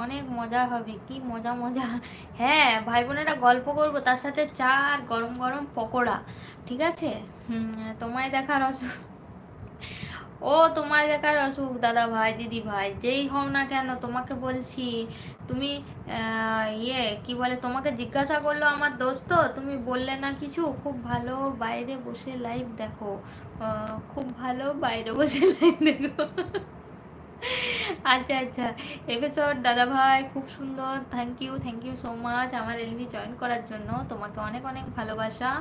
অনেক মজা হবে, কি মজা মজা। হ্যাঁ ভাই বোনেরা গল্প করবো, তার সাথে চা আর গরম গরম পকোড়া। ঠিক আছে। তোমায় দেখার অসুখ, ও তোমার দেখার অসুখ দাদা ভাই দিদি ভাই যেই হও না কেন, তোমাকে বলছি। তুমি কি বলে, তোমাকে জিজ্ঞাসা করলো আমার দোস্ত, তুমি বললে না কিছু। খুব ভালো, বাইরে বসে লাইভ দেখো। খুব ভালো, বাইরে বসে লাইভ দেখো। আচ্ছা আচ্ছা, এপিসোড দাদা ভাই খুব সুন্দর। থ্যাংক ইউ সো মাচ আমার এলবি জয়েন করার জন্য। তোমাকে অনেক অনেক ভালোবাসা।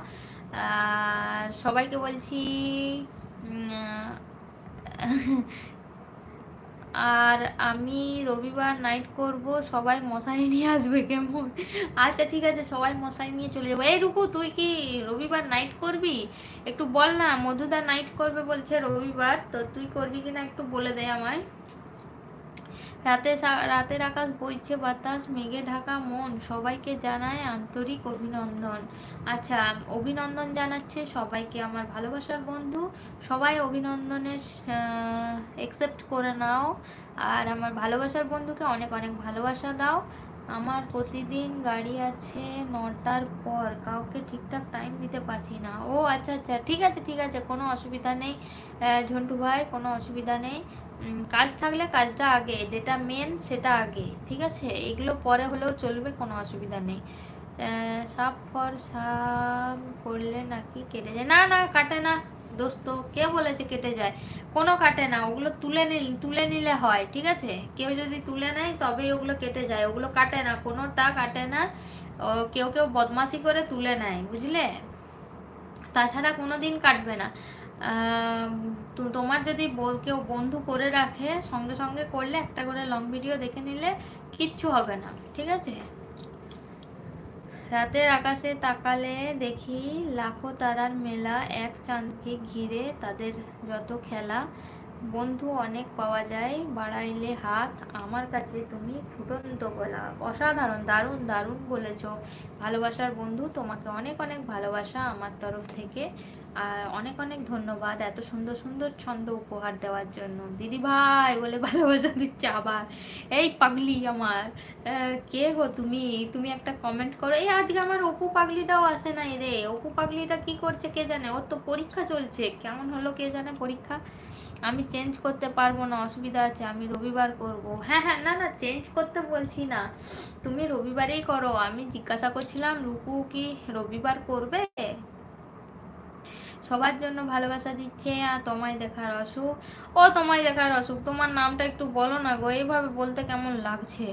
আর সবাইকে বলছি আর আমি রবিবার নাইট করব, সবাই মশারি নিয়ে আসবে কেমন? আচ্ছা ঠিক আছে, সবাই মশারি নিয়ে চলে যাবো। এই রুকু, তুই কি রবিবার নাইট করবি? একটু বল না। মধুদা নাইট করবে বলছে রবিবার, তো তুই করবি কিনা একটু বলে দে আমায়। রাতের আকাশ বইছে বাতাস, মেঘে ঢাকা মন, সবাইকে জানায় আন্তরিক অভিনন্দন। আচ্ছা, অভিনন্দন জানাচ্ছে সবাইকে আমার ভালোবাসার বন্ধু। সবাই অভিনন্দনের অ্যাকসেপ্ট করে নাও। আর আমার ভালোবাসার বন্ধুকে অনেক অনেক ভালোবাসা দাও। আমার প্রতিদিন গাড়ি আছে 9টার পর, কাউকে ঠিকঠাক টাইম দিতে পারছি না। ও আচ্ছা আচ্ছা, ঠিক আছে ঠিক আছে, কোনো অসুবিধা নেই ঝন্টু ভাই, কোনো অসুবিধা নেই। কাজ থাকলে কাজটা আগে, যেটা মেন সেটা আগে, ঠিক আছে। এগুলো পরে হলেও চলবে, কোনো অসুবিধা নেই। সাপ ফর সাপ করলে নাকি কেটে যায়? না না, কাটে না দোস্ত, কে বলেছে কেটে যায়? কোনো কাটে না, ওগুলো তুলে নিলে হয়, ঠিক আছে। কেউ যদি তুলে নেয় তবেই ওগুলো কেটে যায়, ওগুলো কাটে না, কোনোটা কাটে না। কেউ কেউ বদমাশি করে তুলে নেয়, বুঝলে। তাছাড়া কোনো দিন কাটবে না। তোমার যদি কেউ বন্ধু করে রাখে, সঙ্গে সঙ্গে করলে একটা করে লং ভিডিও দেখে নিলে কিচ্ছু হবে না, ঠিক আছে। রাতের আকাশে তাকালে দেখি লাখো তারার মেলা, এক চাঁদকে ঘিরে তাদের যত খেলা। বন্ধু অনেক পাওয়া যায়, বাড়াইলে হাত, আমার কাছে তুমি ফুটন্ত গোলাপ। অসাধারণ, দারুণ দারুণ বলেছো। ভালোবাসার বন্ধু, তোমাকে অনেক অনেক ভালোবাসা আমার তরফ থেকে। আর অনেক অনেক ধন্যবাদ এত সুন্দর সুন্দর ছন্দ উপহার দেওয়ার জন্য। দিদি ভাই বলে ভালোবাসা দিচ্ছে আবার। এই পাগলি আমার, কে গো তুমি? তুমি একটা কমেন্ট করো। এই আজকে আমার অপু পাগলিটাও আসে নাই রে। অপু পাগলিটা কি করছে কে জানে, ওর তো পরীক্ষা চলছে, কেমন হলো কে জানে পরীক্ষা। আমি চেঞ্জ করতে পারবো না, অসুবিধা আছে, আমি রবিবার করব। হ্যাঁ হ্যাঁ, না না, চেঞ্জ করতে বলছি না, তুমি রবিবারেই করো। আমি জিজ্ঞাসা করছিলাম রুকু কি রবিবার করবে। সবার জন্য ভালোবাসা দিচ্ছে। আর তোমায় দেখার অসুখ, ও তোমায় দেখার অসুখ, তোমার নামটা একটু বলো না গো, এইভাবে বলতে কেমন লাগছে।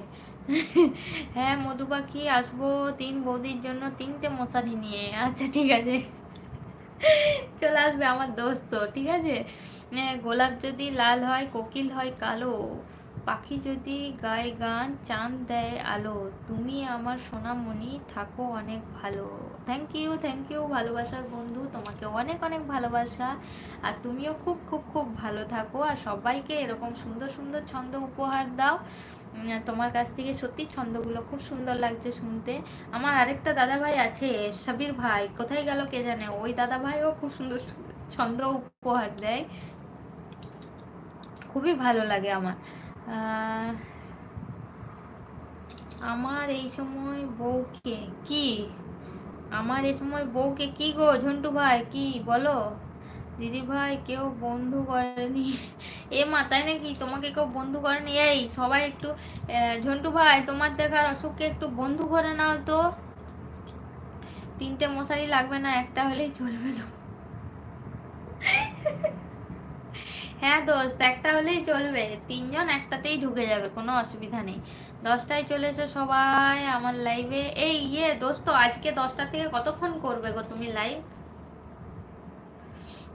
হ্যাঁ মধু পাখি, আসবো 3 বৌদির জন্য 3টে মশারি নিয়ে। আচ্ছা ঠিক আছে, চলে আসবে আমার দোস্ত, ঠিক আছে। গোলাপ যদি লাল হয়, কোকিল হয় কালো, পাখি যদি গায় গান, চাঁদ দেয় আলো, তুমি আমার সোনামণি, থাকো অনেক ভালো। থ্যাংক ইউ ভালোবাসার বন্ধু, তোমাকে অনেক অনেক ভালোবাসা। আর তুমিও খুব খুব খুব ভালো থাকো, আর সবাইকে এরকম সুন্দর সুন্দর ছন্দ উপহার দাও। তোমার কাছ থেকে সত্যি ছন্দগুলো খুব সুন্দর লাগছে শুনতে। আমার আরেকটা দাদা ভাই আছে, সাবির ভাই, কোথায় গেল কে জানে। ওই দাদা ভাইও খুব সুন্দর সুন্দর ছন্দ উপহার দেয়, খুবই ভালো লাগে আমার। আমার এই সময় বউকে কি, আমার এই সময় বউকে কি গো ঝন্টু ভাই, কি বলো? দিদি ভাই কেউ বন্ধু করেনি? এ মাথায় নাকি, তোমাকে কেউ বন্ধু করেনি? এই সবাই একটু ঝন্টু ভাই, তোমার দেখার অসুখকে একটু বন্ধু করে নাও তো। 3টে মশারি লাগবে না, একটা হলেই চলবে তো। হ্যাঁ দোস্ত, একটা হলেই চলবে, 3জন একটাতেই ঢুকে যাবে, কোনো অসুবিধা নেই। 10টায় চলে এসো সবাই আমার লাইভে। এই দোস্ত, আজকে 10টা থেকে কতক্ষণ করবে গো তুমি লাইভ?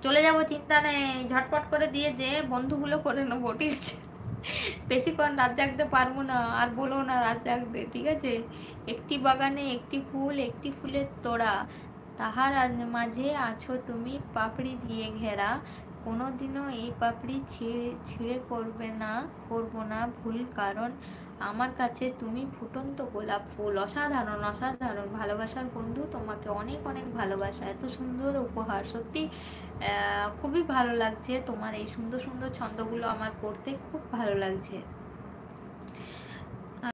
চলে যাব, চিন্তা নেই, ঝটপট করে দিয়ে যে বন্ধুগুলো করে নেবো, ঠিক আছে। বেশিক্ষণ রাত জাগতে পারবো না, আর বলো না রাত জাগতে, ঠিক আছে। একটি বাগানে একটি ফুল, একটি ফুলের তোড়া, তাহার মাঝে আছো তুমি পাপড়ি দিয়ে ঘেরা, কোনোদিনও এই পাপড়ি ছিঁড়ে করবো না ভুল, কারণ আমার কাছে তুমি ফুটন্ত গোলাপ ফুল। অসাধারণ অসাধারণ ভালোবাসার বন্ধু, তোমাকে অনেক অনেক ভালোবাসা, এত সুন্দর উপহার, সত্যি খুবই ভালো লাগছে। তোমার এই সুন্দর সুন্দর ছন্দগুলো আমার পড়তে খুব ভালো লাগছে।